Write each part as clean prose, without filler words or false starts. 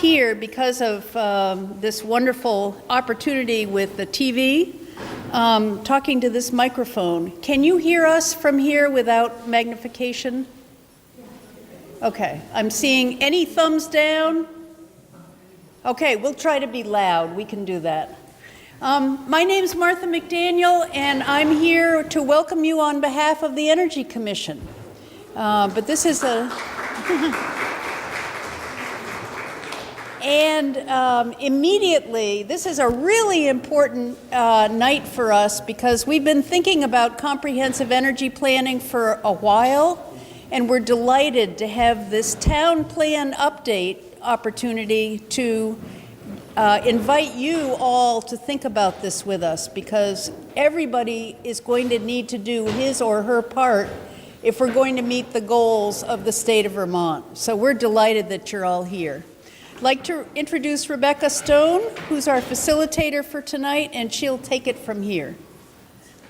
here because of this wonderful opportunity with the TV, talking to this microphone. Can you hear us from here without magnification? Okay, I'm seeing any thumbs down? Okay, we'll try to be loud. We can do that. My name's Martha McDaniel, and I'm here to welcome you on behalf of the Energy Commission. But this is a... And immediately, this is a really important night for us because we've been thinking about comprehensive energy planning for a while, and we're delighted to have this town plan update opportunity to invite you all to think about this with us, because everybody is going to need to do his or her part if we're going to meet the goals of the state of Vermont. So we're delighted that you're all here. I'd like to introduce Rebecca Stone, who's our facilitator for tonight, and she'll take it from here.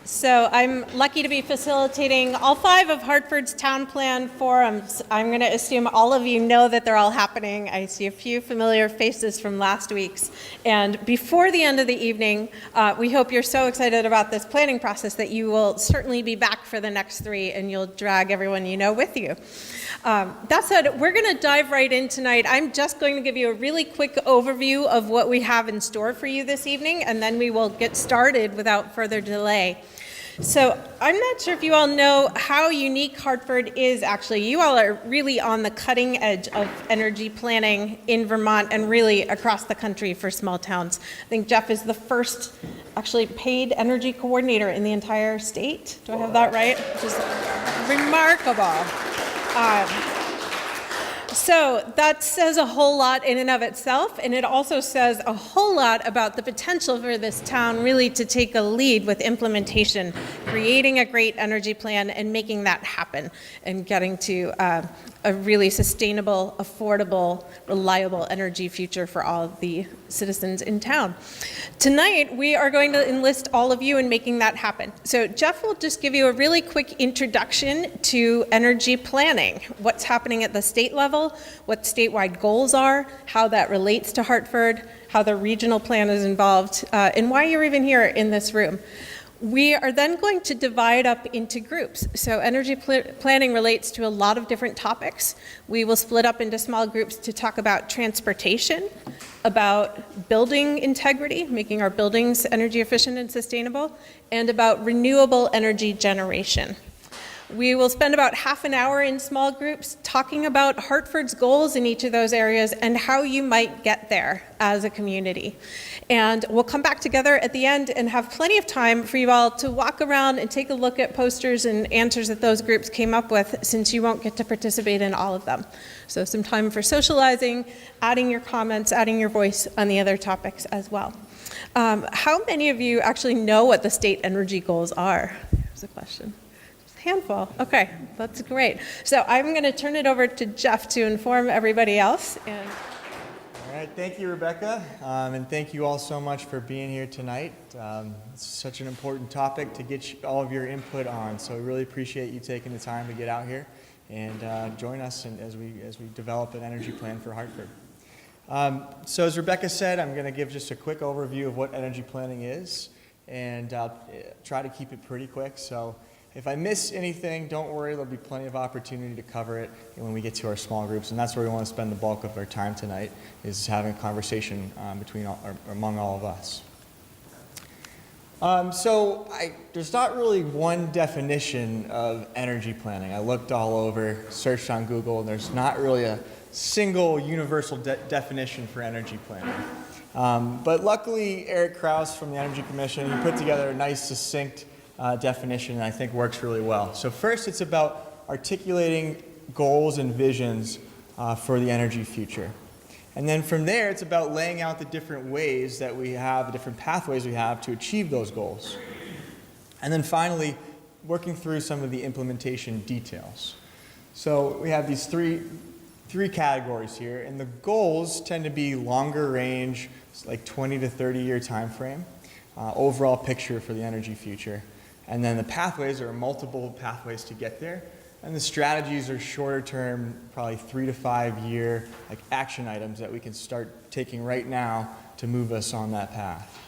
So I'm lucky to be facilitating all 5 of Hartford's town plan forums. I'm going to assume all of you know that they're all happening. I see a few familiar faces from last week's. And before the end of the evening, we hope you're so excited about this planning process that you will certainly be back for the next 3 and you'll drag everyone you know with you. That said, we're going to dive right in tonight. I'm just going to give you a really quick overview of what we have in store for you this evening, and then we will get started without further delay. So I'm not sure if you all know how unique Hartford is actually. You all are really on the cutting edge of energy planning in Vermont and really across the country for small towns. I think Geoff is the first actually paid energy coordinator in the entire state. Do I have that right? Which is remarkable. So that says a whole lot in and of itself, and it also says a whole lot about the potential for this town really to take a lead with implementation, creating a great energy plan and making that happen, and getting to a really sustainable, affordable, reliable energy future for all of the citizens in town. Tonight, we are going to enlist all of you in making that happen. So Geoff will just give you a really quick introduction to energy planning, what's happening at the state level, what statewide goals are, how that relates to Hartford, how the regional plan is involved, and why you're even here in this room. We are then going to divide up into groups. So energy planning relates to a lot of different topics. We will split up into small groups to talk about transportation, about building integrity, making our buildings energy efficient and sustainable, and about renewable energy generation. We will spend about half an hour in small groups talking about Hartford's goals in each of those areas and how you might get there as a community. And we'll come back together at the end and have plenty of time for you all to walk around and take a look at posters and answers that those groups came up with, since you won't get to participate in all of them. So some time for socializing, adding your comments, adding your voice on the other topics as well. How many of you actually know what the state energy goals are? Here's a question. Handful. Okay, that's great. So I'm going to turn it over to Geoff to inform everybody else. All right, thank you, Rebecca, and thank you all so much for being here tonight. It's such an important topic to get all of your input on, so we really appreciate you taking the time to get out here and join us as we develop an energy plan for Hartford. So as Rebecca said, I'm going to give just a quick overview of what energy planning is, and I'll try to keep it pretty quick. So if I miss anything, don't worry, there'll be plenty of opportunity to cover it when we get to our small groups, and that's where we want to spend the bulk of our time tonight, is having a conversation among all of us. There's not really one definition of energy planning. I looked all over, searched on Google, and there's not really a single universal definition for energy planning. But luckily, Eric Krause from the Energy Commission, he put together a nice, succinct definition that I think works really well. So first, it's about articulating goals and visions for the energy future. And then from there, it's about laying out the different ways that we have, the different pathways we have to achieve those goals. And then finally, working through some of the implementation details. So we have these three categories here, and the goals tend to be longer range, like 20 to 30 year time frame, overall picture for the energy future. And then the pathways are multiple pathways to get there, And the strategies are shorter term, probably 3 to 5 year action items that we can start taking right now to move us on that path.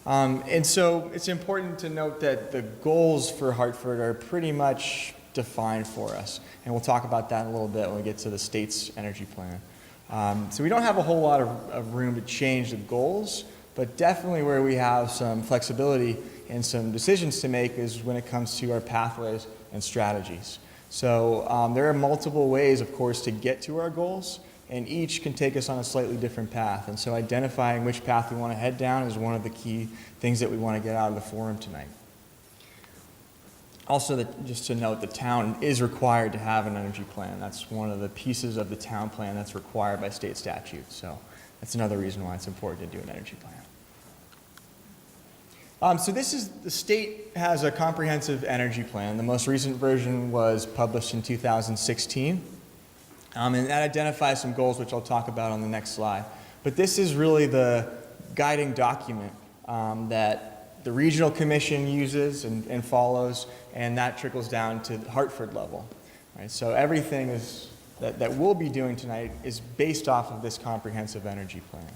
And so it's important to note that the goals for Hartford are pretty much defined for us. And we'll talk about that in a little bit when we get to the state's energy plan. So we don't have a whole lot of room to change the goals, but definitely where we have some flexibility and some decisions to make is when it comes to our pathways and strategies. So there are multiple ways, of course, to get to our goals, and each can take us on a slightly different path. And so identifying which path we want to head down is one of the key things that we want to get out of the forum tonight. Also, just to note, the town is required to have an energy plan. That's one of the pieces of the town plan that's required by state statute. So that's another reason why it's important to do an energy plan. So the state has a comprehensive energy plan. The most recent version was published in 2016. And that identifies some goals, which I'll talk about on the next slide. But this is really the guiding document that the regional commission uses and follows, and that trickles down to the Hartford level. Right? So everything that we'll be doing tonight is based off of this comprehensive energy plan.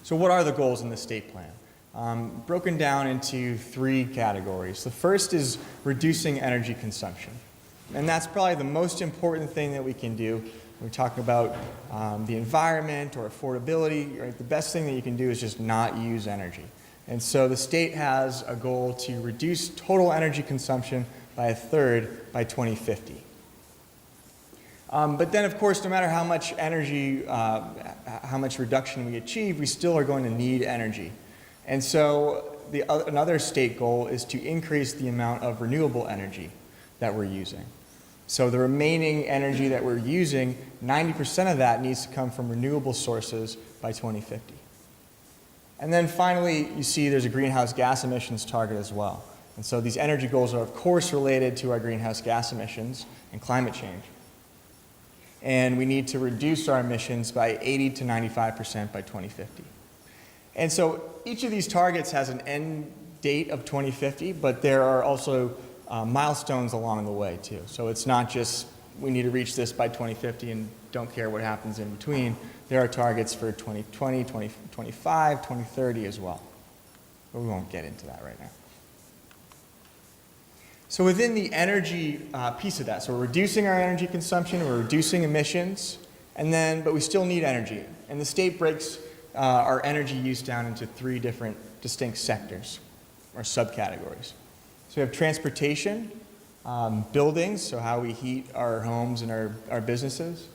So what are the goals in the state plan? Broken down into 3 categories. The first is reducing energy consumption. And that's probably the most important thing that we can do. When we talk about the environment or affordability, right? The best thing that you can do is just not use energy. And so the state has a goal to reduce total energy consumption by 1/3 by 2050. But then, of course, no matter how much energy, how much reduction we achieve, we still are going to need energy. And so another state goal is to increase the amount of renewable energy that we're using. So the remaining energy that we're using, 90% of that needs to come from renewable sources by 2050. And then finally, you see there's a greenhouse gas emissions target as well. And so these energy goals are, of course, related to our greenhouse gas emissions and climate change. And we need to reduce our emissions by 80 to 95% by 2050. And so each of these targets has an end date of 2050, but there are also milestones along the way too. So it's not just we need to reach this by 2050 and don't care what happens in between. There are targets for 2020, 2025, 2030 as well. But we won't get into that right now. So within the energy piece of that, so we're reducing our energy consumption, we're reducing emissions, but we still need energy. And the state breaks our energy use down into 3 different distinct sectors or subcategories. So we have transportation, buildings, so how we heat our homes and our businesses,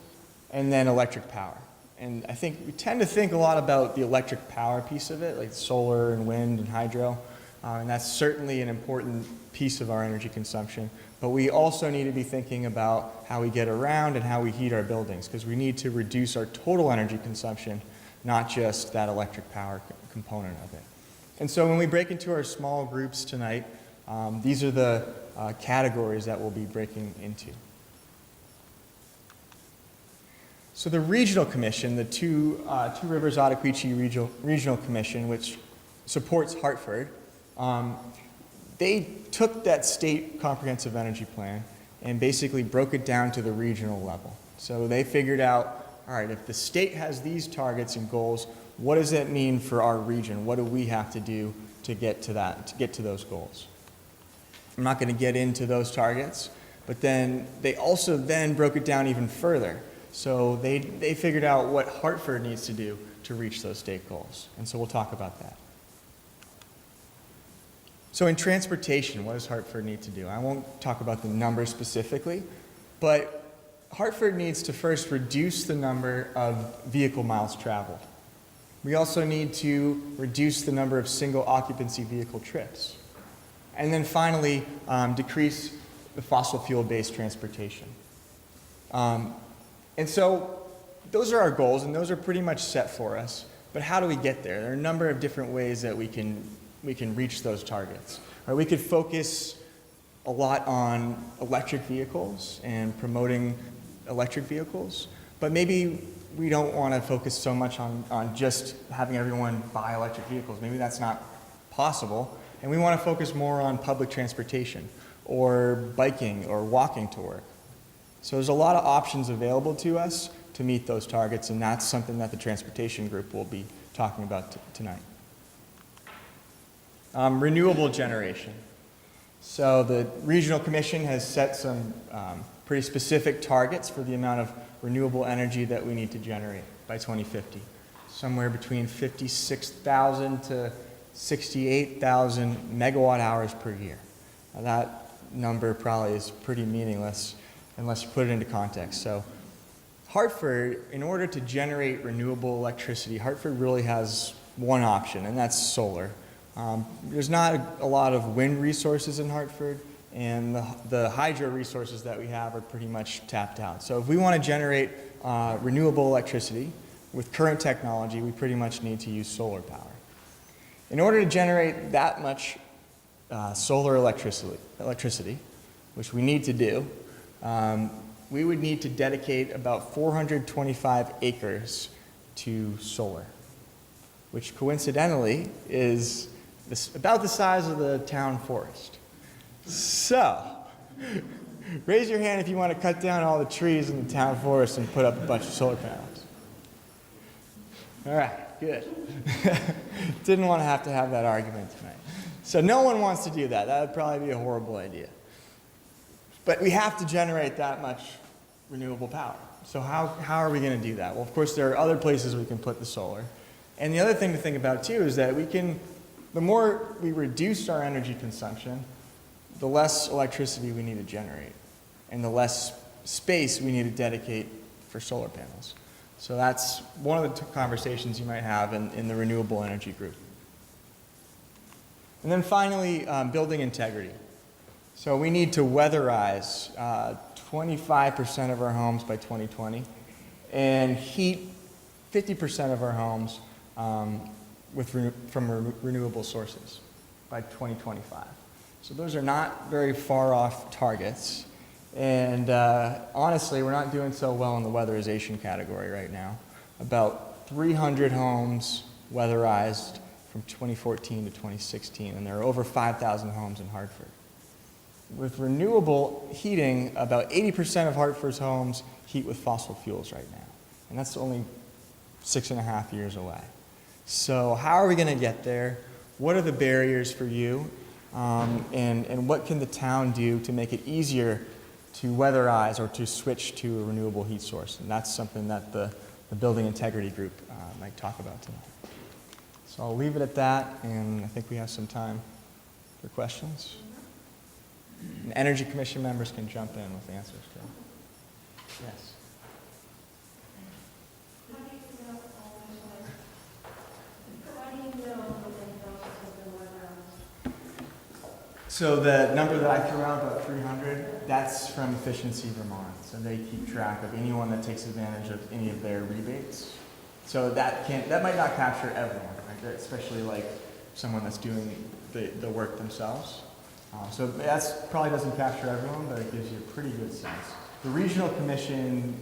and then electric power. And I think we tend to think a lot about the electric power piece of it, like solar and wind and hydro, and that's certainly an important piece of our energy consumption. But we also need to be thinking about how we get around and how we heat our buildings, because we need to reduce our total energy consumption, not just that electric power component of it. And so when we break into our small groups tonight, these are the categories that we'll be breaking into. So the Regional Commission, the Two Rivers Ottaquechee Regional Commission, which supports Hartford, they took that state comprehensive energy plan and basically broke it down to the regional level. So they figured out, all right, if the state has these targets and goals, what does that mean for our region? What do we have to do to get to that, to get to those goals? I'm not going to get into those targets, but then they also then broke it down even further. So they figured out what Hartford needs to do to reach those state goals. And so we'll talk about that. So in transportation, what does Hartford need to do? I won't talk about the numbers specifically, but Hartford needs to first reduce the number of vehicle miles traveled. We also need to reduce the number of single occupancy vehicle trips. And then finally, decrease the fossil fuel-based transportation. And so those are our goals, and those are pretty much set for us. But how do we get there? There are a number of different ways that we can reach those targets. Right, we could focus a lot on electric vehicles and promoting electric vehicles, but maybe we don't want to focus so much on just having everyone buy electric vehicles. Maybe that's not possible, and we want to focus more on public transportation or biking or walking to work. So there's a lot of options available to us to meet those targets, and that's something that the transportation group will be talking about tonight. Renewable generation. So the Regional Commission has set some pretty specific targets for the amount of renewable energy that we need to generate by 2050. Somewhere between 56,000 to 68,000 megawatt hours per year. Now that number probably is pretty meaningless unless you put it into context. So Hartford, in order to generate renewable electricity, Hartford really has one option, and that's solar. There's not a lot of wind resources in Hartford, and the hydro resources that we have are pretty much tapped out. So if we want to generate renewable electricity with current technology, we pretty much need to use solar power. In order to generate that much solar electricity, which we need to do, we would need to dedicate about 425 acres to solar, which coincidentally is about the size of the town forest. So, raise your hand if you want to cut down all the trees in the town forest and put up a bunch of solar panels. All right, good. Didn't want to have that argument tonight. So no one wants to do that. That would probably be a horrible idea. But we have to generate that much renewable power. So how are we going to do that? Well, of course, there are other places we can put the solar. And the other thing to think about, too, is that the more we reduce our energy consumption, the less electricity we need to generate, and the less space we need to dedicate for solar panels. So that's one of the conversations you might have in the renewable energy group. And then finally, building integrity. So we need to weatherize 25% of our homes by 2020 and heat 50% of our homes from renewable sources by 2025. So those are not very far off targets. And honestly, we're not doing so well in the weatherization category right now. About 300 homes weatherized from 2014 to 2016, and there are over 5,000 homes in Hartford. With renewable heating, about 80% of Hartford's homes heat with fossil fuels right now, and that's only 6.5 years away. So how are we going to get there? What are the barriers for you? And what can the town do to make it easier to weatherize or to switch to a renewable heat source? And that's something that the Building Integrity Group might talk about tonight. So I'll leave it at that, and I think we have some time for questions. And Energy Commission members can jump in with answers too. Yes. So the number that I threw out, about 300, that's from Efficiency Vermont. So they keep track of anyone that takes advantage of any of their rebates. So that might not capture everyone, right? Especially like someone that's doing the work themselves. So that probably doesn't capture everyone, but it gives you a pretty good sense. The Regional Commission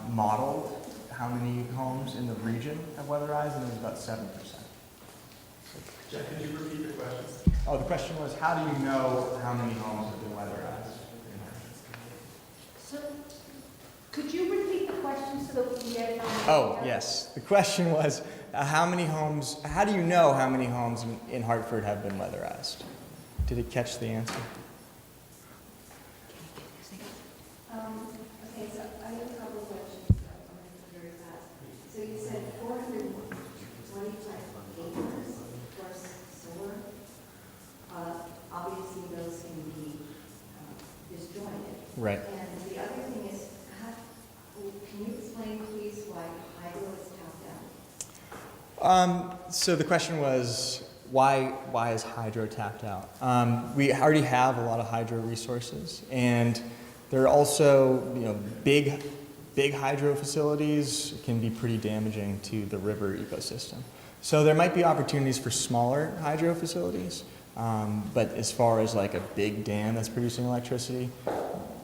modeled how many homes in the region have weatherized, and it was about 7%. Geoff, could you repeat the question? Oh, the question was, how do you know how many homes have been weatherized? So, could you repeat the question so that we can get it on? Oh, yes. The question was, how do you know how many homes in Hartford have been weatherized? Did it catch the answer? Okay, so I have a couple of questions. I'm going to go very fast. So you said 425 acres for solar. Obviously, those can be disjointed. Right. And the other thing is, can you explain, please, why hydro is tapped out? So the question was, why is hydro tapped out? We already have a lot of hydro resources, and there are also, big hydro facilities can be pretty damaging to the river ecosystem. So there might be opportunities for smaller hydro facilities, but as far as like a big dam that's producing electricity,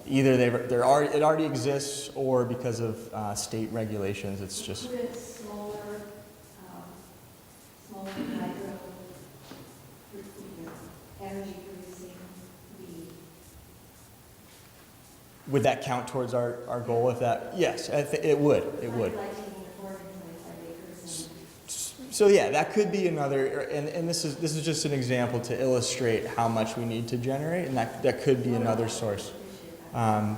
either it already exists, or because of state regulations, it's just. Would smaller hydro energy producing be Would that count towards our goal if that, yes, it would, it would. Like taking 425 acres and So yeah, that could be another, and this is just an example to illustrate how much we need to generate, and that could be another source. And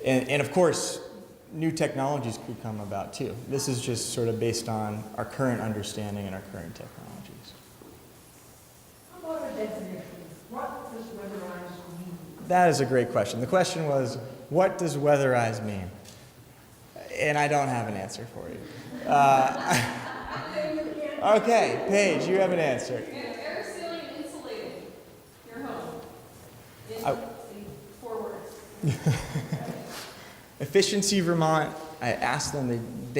of course, new technologies could come about too. This is just sort of based on our current understanding and our current technologies. How about a definition? What does weatherized mean? That is a great question. The question was, what does weatherized mean? And I don't have an answer for you. Okay, Paige, you have an answer. Air sealing and insulating your home. In 4 words. Efficiency Vermont, I asked them, when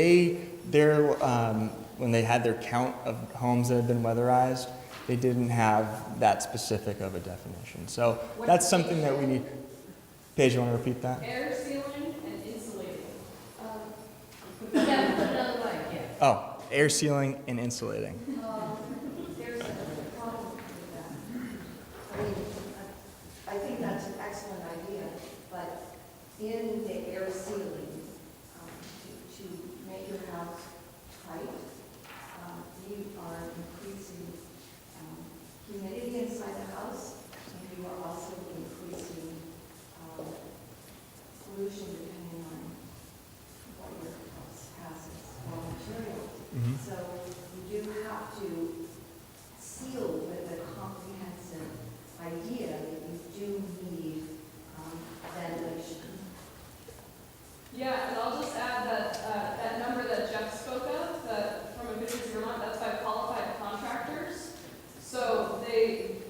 they had their count of homes that had been weatherized, they didn't have that specific of a definition. So that's something that we need. Paige, you want to repeat that? Air sealing and insulating. Yeah, put it on the line, yeah. Oh, air sealing and insulating. There's a problem with that. I mean, I think that's an excellent idea, but in the air sealing, to make your house tight, you are increasing humidity inside the house, and you are also increasing pollution depending on what your house has as raw materials. So you do have to seal with a comprehensive idea that you do need ventilation. Yeah, and I'll just add that that number that Geoff spoke of, that from Efficiency Vermont, that's by qualified contractors. So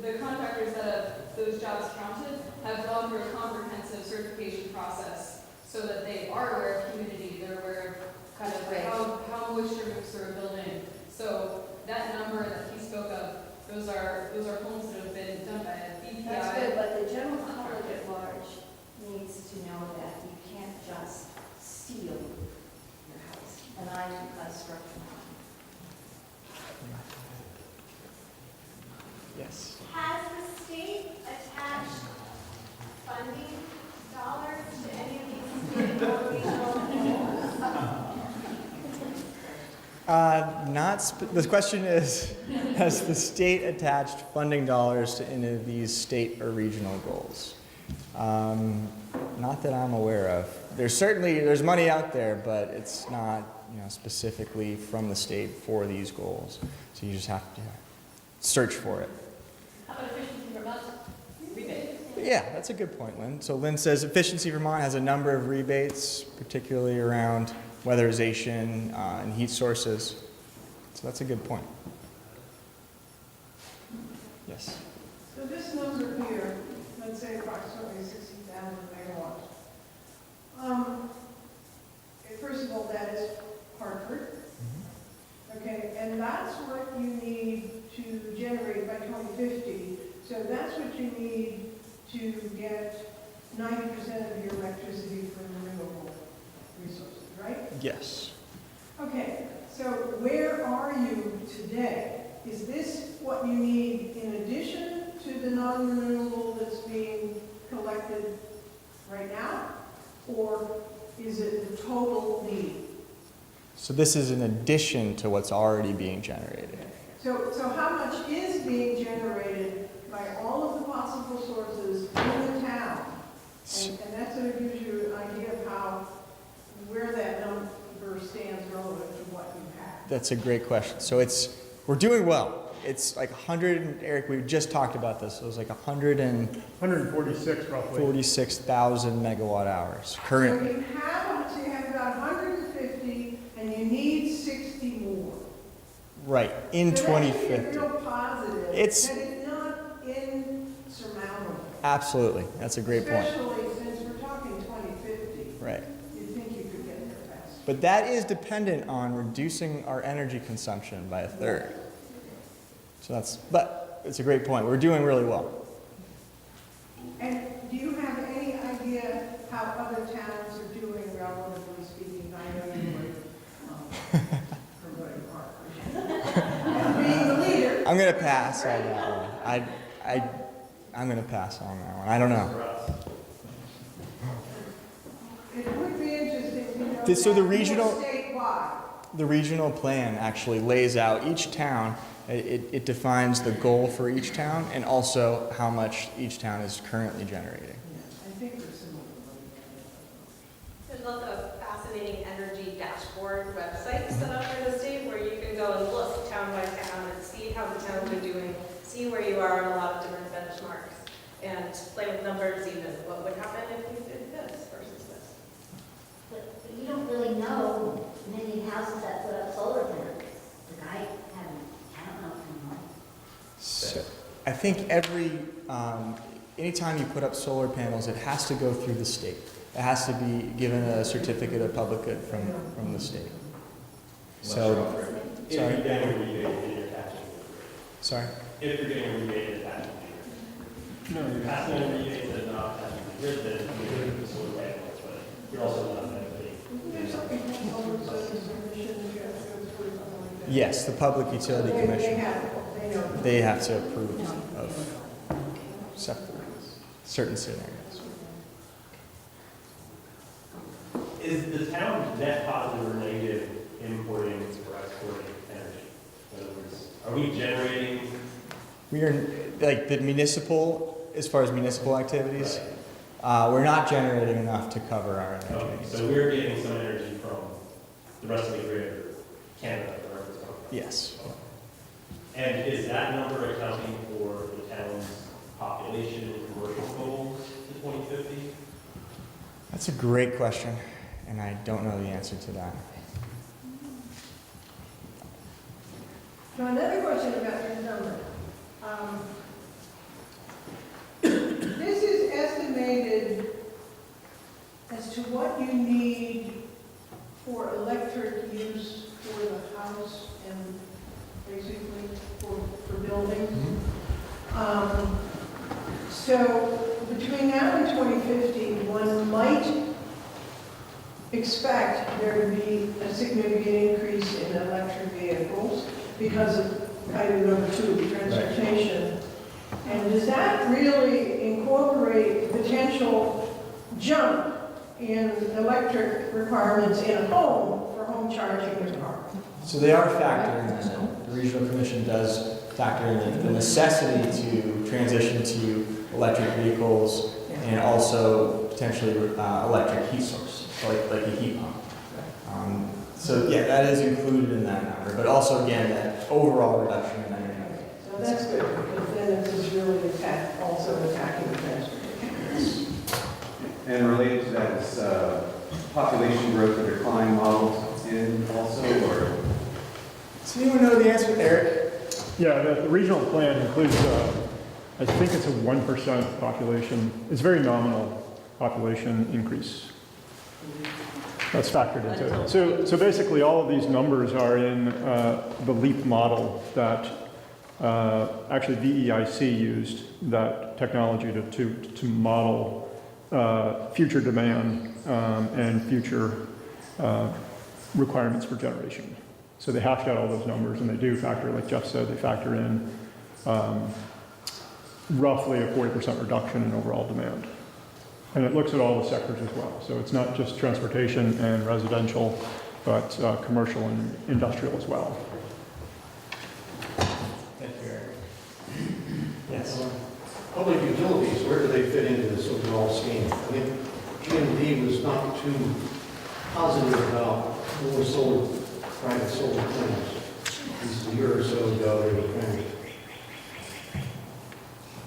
the contractors that have those jobs counted have gone through a comprehensive certification process so that they are aware of humidity, they're aware of kind of Right. how moisture moves through a building. So that number that he spoke of, those are homes that have been done by a BPI. That's good, but the general public at large needs to know that you can't just seal your house. And I'm a structural engineer. Yes. Has the state attached funding dollars to any of these state or regional goals? The question is, has the state attached funding dollars to any of these state or regional goals? Not that I'm aware of. There's money out there, but it's not, specifically from the state for these goals. So you just have to search for it. How about efficiency Vermont rebate? Yeah, that's a good point, Lynn. So Lynn says Efficiency Vermont has a number of rebates, particularly around weatherization and heat sources. So that's a good point. Yes. So this number here, let's say approximately 60,000 megawatts. First of all, that is Hartford. Okay, and that's what you need to generate by 2050. So that's what you need to get 90% of your electricity from renewable resources, right? Yes. Okay, so where are you today? Is this what you need in addition to the non-renewable that's being collected right now? Or is it the total need? So this is in addition to what's already being generated. So how much is being generated by all of the possible sources in the town? And that sort of gives you an idea of where that number stands relative to what you have. That's a great question. So we're doing well. It's like 100, Eric, we just talked about this. It was like 146 roughly. 146,000 megawatt hours So currently. you have about 150 and you need 60 more. Right, in So that's 2050. real positive. It's- That it's not insurmountable. Absolutely, that's a great point. Especially since we're talking 2050. Right. You'd think you could get there fast. But that is dependent on reducing our energy consumption by a third. So but it's a great point. We're doing really well. And do you have any idea how other towns are doing, relatively speaking? I know you were promoting Hartford. Being the leader. I'm going to pass on that one. I'm going to pass on that one. I don't know. So the regional, Statewide. the regional plan actually lays out each town. It defines the goal for each town and also how much each town is currently generating. I think there's similar. There's also a fascinating energy dashboard website set up for the state where you can go and look town by town and see how the towns are doing, see where you are on a lot of different benchmarks, and play with numbers even. What would happen if you did this versus this? But you don't really know many houses that put up solar panels. Like I don't know from mine. So I think anytime you put up solar panels, it has to go through the state. It has to be given a certificate of public good from the state. So, If you're getting a rebate, then you're taxing. sorry? If you're getting a rebate, you're taxing. No, you're passing a rebate that's not taxing the grid, then you're doing the solar panels, but you're also not benefiting. There's something called Public Service Commission, you have to go through something like that. Yes, the Public Utility They Commission. they know. They have to approve of certain scenarios. Is the town net positive or negative importing or exporting energy? In other words, are we generating? We are, like the municipal, as far as municipal activities, we're not generating enough to cover our energy Okay, needs. so we're getting some energy from the rest of the grid, or Canada, wherever it's coming from. Yes. And is that number accounting for the town's population and commercial goals to 2050? That's a great question, and I don't know the answer to that. Now, another question about your number. This is estimated as to what you need for electric use for the house and basically for buildings. So between now and 2050, one might expect there to be a significant increase in electric vehicles because of item number 2, transportation. And does that really incorporate potential jump in electric requirements in a home for home charging your car? So they are factoring that in. The Regional Commission does factor in the necessity to transition to electric vehicles and also potentially electric heat source, like a heat pump. So yeah, that is included in that number, but also again, that overall reduction in energy. So that's good, because then it is really also attacking the transportation. And related to that is population growth and decline models in also, or? Does anyone know the answer, Eric? Yeah, the regional plan includes, I think it's a 1% population, it's very nominal population increase. That's factored into it. So basically all of these numbers are in the LEAP model that actually DEIC used that technology to model future demand and future requirements for generation. So they hashed out all those numbers, and they do factor, like Geoff said, they factor in roughly a 40% reduction in overall demand. And it looks at all the sectors as well. So it's not just transportation and residential, but commercial and industrial as well. Thank you, Eric. Yes. Public utilities, where do they fit into this overall scheme? I think EMD was not too positive about more solar, private solar plants. A year or so ago, they were trying to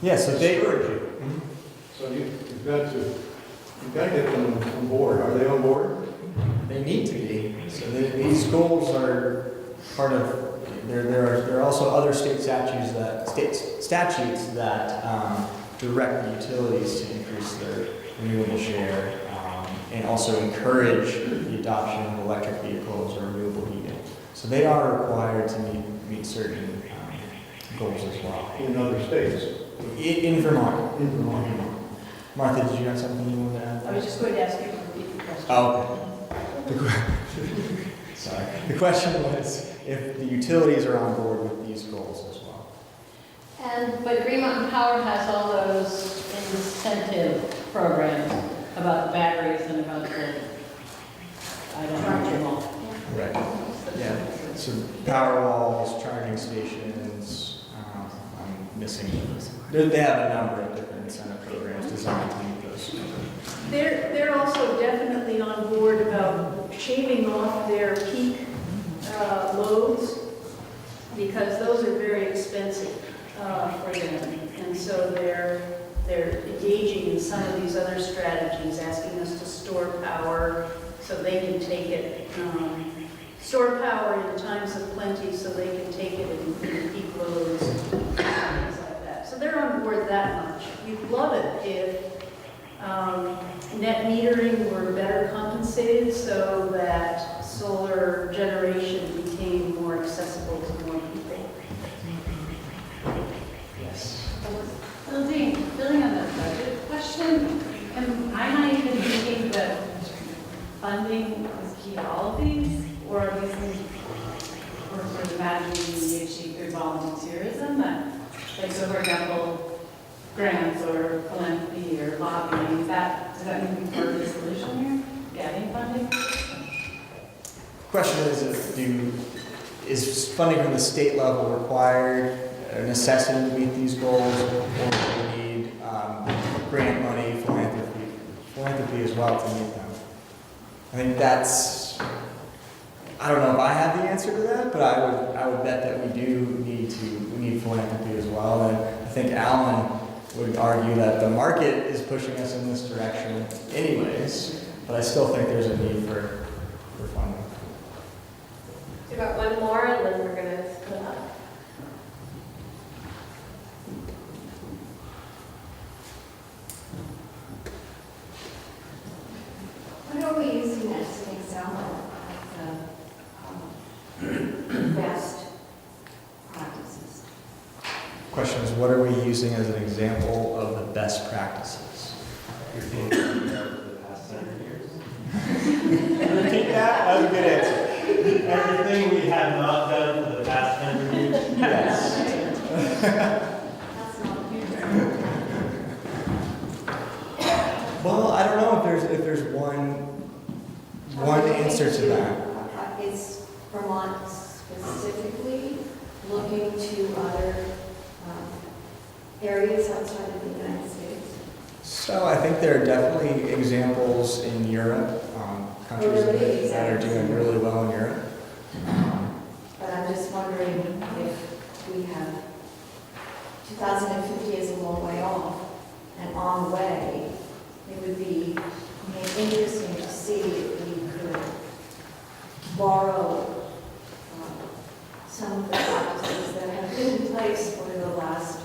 Yeah, so they, discourage it. So you've got to get them on board. Are they on board? they need to be. So these goals are part of, there are also other state statutes that direct the utilities to increase their renewable share and also encourage the adoption of electric vehicles or renewable heating. So they are required to meet certain goals as well. In other states? In Vermont. In Vermont. Martha, did you have something you wanted to add? I was just going to ask you to repeat the question. Oh, okay. Sorry. The question was if the utilities are on board with these goals as well. But Green Mountain Power has all those incentive programs about the batteries and about the I don't know them all. Right. Yeah. So power walls, charging stations, I'm missing. They have a number of different incentive programs designed to meet those. They're also definitely on board about shaving off their peak loads, because those are very expensive for them. And so they're engaging in some of these other strategies, asking us to store power so they can take it, store power in times of plenty so they can take it in peak loads, things like that. So they're on board that much. We'd love it if net metering were better compensated so that solar generation became more accessible to more people. Yes. Building on the budget question, am I not even thinking that funding is key to all of these? Or are these things we're sort of imagining we achieve through volunteerism? Like, so for example, grants or philanthropy or lobbying, does that mean to be part of the solution here? Getting funding? Question is funding from the state level required, a necessity to meet these goals, or do we need grant money, philanthropy as well to meet them? I think that's, I don't know if I have the answer to that, but I would bet that we need philanthropy as well. And I think Alan would argue that the market is pushing us in this direction anyways, but I still think there's a need for funding. We got one more, and then we're going to split up. What are we using as an example of the best practices? Question is, what are we using as an example of the best practices? You're thinking for the past 100 years. Repeat that? That was a good answer. Everything we have not done for the past 100 years. Yes. That's not future. Well, I don't know if there's one answer to that. Is Vermont specifically looking to other areas outside of the United States? So I think there are definitely examples in Europe, countries that are doing really well in Europe. But I'm just wondering if we have 2050 is a long way off, and on the way, it would be interesting to see if we could borrow some of the practices that have been in place over the last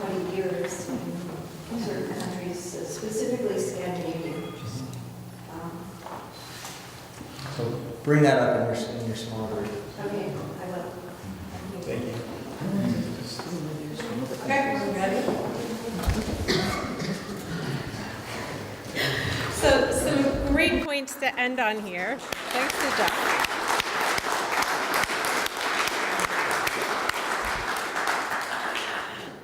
20 years in certain countries, specifically Scandinavia. So bring that up in your small group. Okay, I will. Thank you. Okay, are we ready? So some great points to end on here. Thanks to Geoff.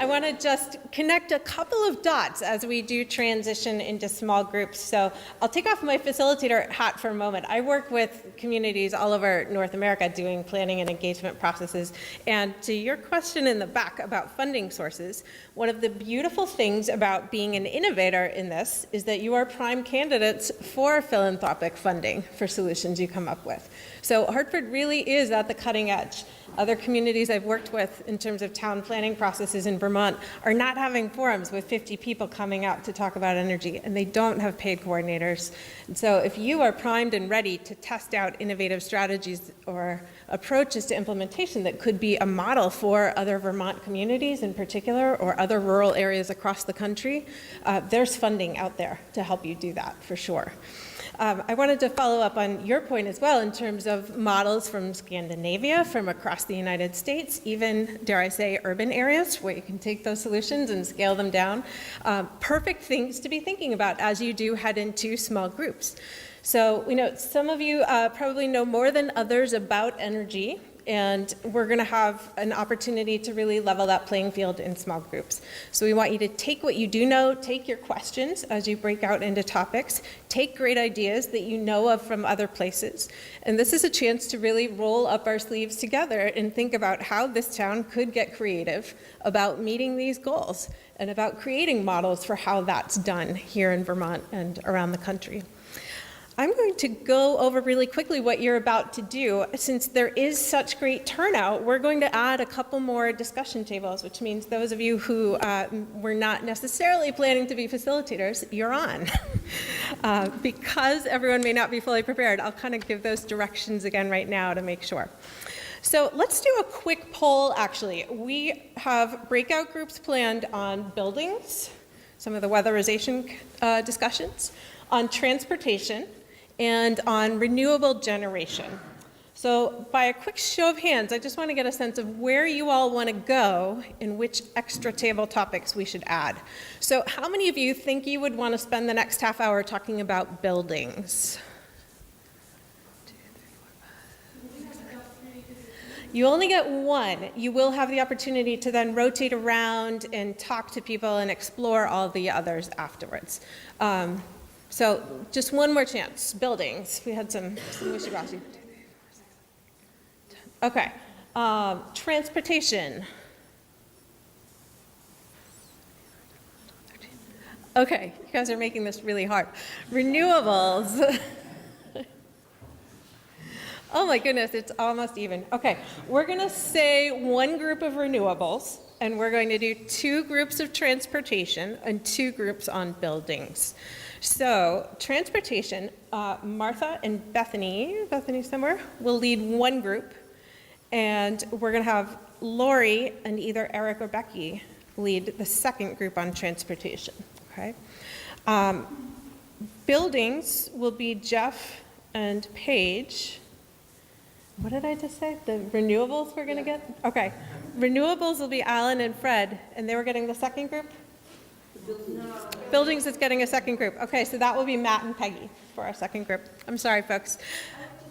I want to just connect a couple of dots as we do transition into small groups. So I'll take off my facilitator hat for a moment. I work with communities all over North America doing planning and engagement processes. And to your question in the back about funding sources, one of the beautiful things about being an innovator in this is that you are prime candidates for philanthropic funding for solutions you come up with. So Hartford really is at the cutting edge. Other communities I've worked with in terms of town planning processes in Vermont are not having forums with 50 people coming out to talk about energy, and they don't have paid coordinators. And so if you are primed and ready to test out innovative strategies or approaches to implementation that could be a model for other Vermont communities in particular, or other rural areas across the country, there's funding out there to help you do that for sure. I wanted to follow up on your point as well in terms of models from Scandinavia, from across the United States, even, dare I say, urban areas where you can take those solutions and scale them down. Perfect things to be thinking about as you do head into small groups. So we know some of you probably know more than others about energy, And we're going to have an opportunity to really level that playing field in small groups. So we want you to take what you do know, take your questions as you break out into topics, take great ideas that you know of from other places. And this is a chance to really roll up our sleeves together and think about how this town could get creative about meeting these goals and about creating models for how that's done here in Vermont and around the country. I'm going to go over really quickly what you're about to do. Since there is such great turnout, we're going to add a couple more discussion tables, which means those of you who were not necessarily planning to be facilitators, you're on. Because everyone may not be fully prepared, I'll kind of give those directions again right now to make sure. So let's do a quick poll, actually. We have breakout groups planned on buildings, some of the weatherization discussions, on transportation, and on renewable generation. So by a quick show of hands, I just want to get a sense of where you all want to go and which extra table topics we should add. So how many of you think you would want to spend the next half hour talking about buildings? You only get one. You will have the opportunity to then rotate around and talk to people and explore all the others afterwards. So just one more chance. Buildings. We had some wishy-washy. Okay. Transportation. Okay, you guys are making this really hard. Renewables. Oh my goodness, it's almost even. Okay, we're going to say one group of renewables, and we're going to do 2 groups of transportation and 2 groups on buildings. So transportation, Martha and Bethany somewhere, will lead one group, and we're going to have Lori and either Eric or Becky lead the second group on transportation. Okay. Buildings will be Geoff and Paige. What did I just say? The renewables we're going to get? Okay. Renewables will be Alan and Fred, and they were getting the second group? Buildings is getting a second group. Okay, so that will be Matt and Peggy for our second group. I'm sorry, folks.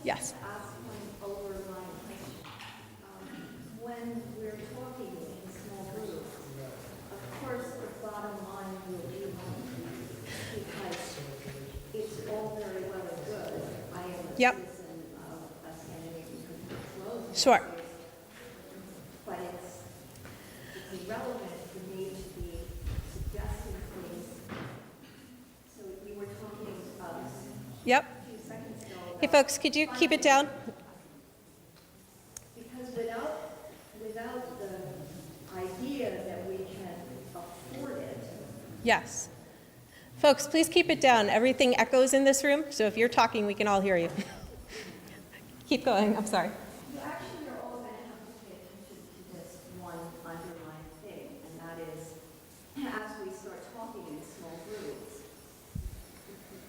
Yes. Ask one overlying question. When we're talking in small groups, of course, the bottom line will be money, because it's all very well and good. I am a citizen of a Scandinavian country. Sure. But it's irrelevant for me to be suggesting things. So you were talking about Yep. a few seconds ago. Hey, folks, could you keep it down? Because without the idea that we can afford it. Yes. Folks, please keep it down. Everything echoes in this room, so if you're talking, we can all hear you. Keep going. I'm sorry. You actually are all going to have to pay attention to this one underlying thing, and that is, as we start talking in small groups,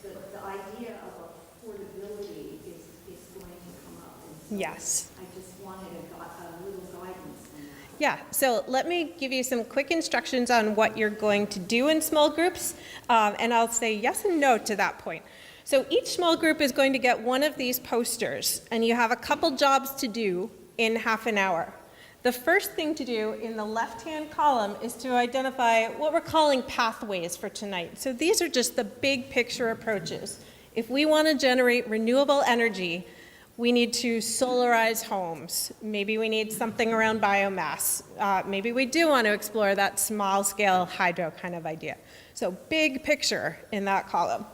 the idea of affordability is going to come up. And so Yes. I just wanted a little guidance on that. Yeah, so let me give you some quick instructions on what you're going to do in small groups, and I'll say yes and no to that point. So each small group is going to get one of these posters, and you have a couple jobs to do in half an hour. The first thing to do in the left-hand column is to identify what we're calling pathways for tonight. So these are just the big picture approaches. If we want to generate renewable energy, we need to solarize homes. Maybe we need something around biomass. Maybe we do want to explore that small-scale hydro kind of idea. So big picture in that column.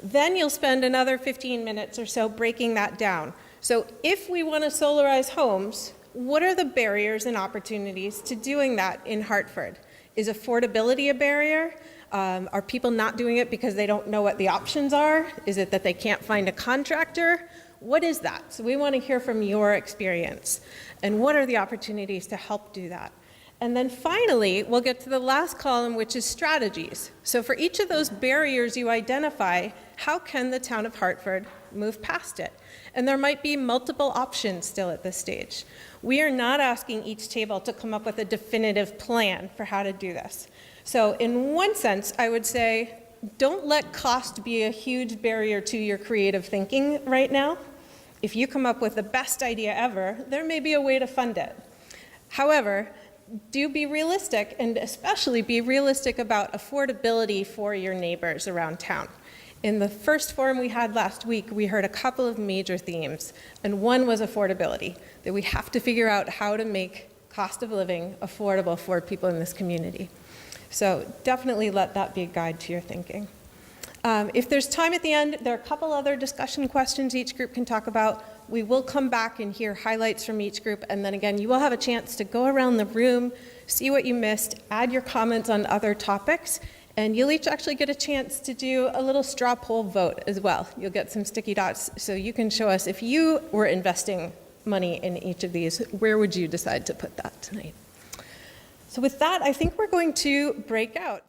Then you'll spend another 15 minutes or so breaking that down. So if we want to solarize homes, what are the barriers and opportunities to doing that in Hartford? Is affordability a barrier? Are people not doing it because they don't know what the options are? Is it that they can't find a contractor? What is that? So we want to hear from your experience. And what are the opportunities to help do that? And then finally, we'll get to the last column, which is strategies. So for each of those barriers you identify, how can the town of Hartford move past it? And there might be multiple options still at this stage. We are not asking each table to come up with a definitive plan for how to do this. So in one sense, I would say, don't let cost be a huge barrier to your creative thinking right now. If you come up with the best idea ever, there may be a way to fund it. However, do be realistic, and especially be realistic about affordability for your neighbors around town. In the first forum we had last week, we heard a couple of major themes, and one was affordability, that we have to figure out how to make cost of living affordable for people in this community. So definitely let that be a guide to your thinking. If there's time at the end, there are a couple other discussion questions each group can talk about. We will come back and hear highlights from each group, and then again, you will have a chance to go around the room, see what you missed, add your comments on other topics, and you'll each actually get a chance to do a little straw poll vote as well. You'll get some sticky dots so you can show us if you were investing money in each of these, where would you decide to put that tonight? So with that, I think we're going to break out.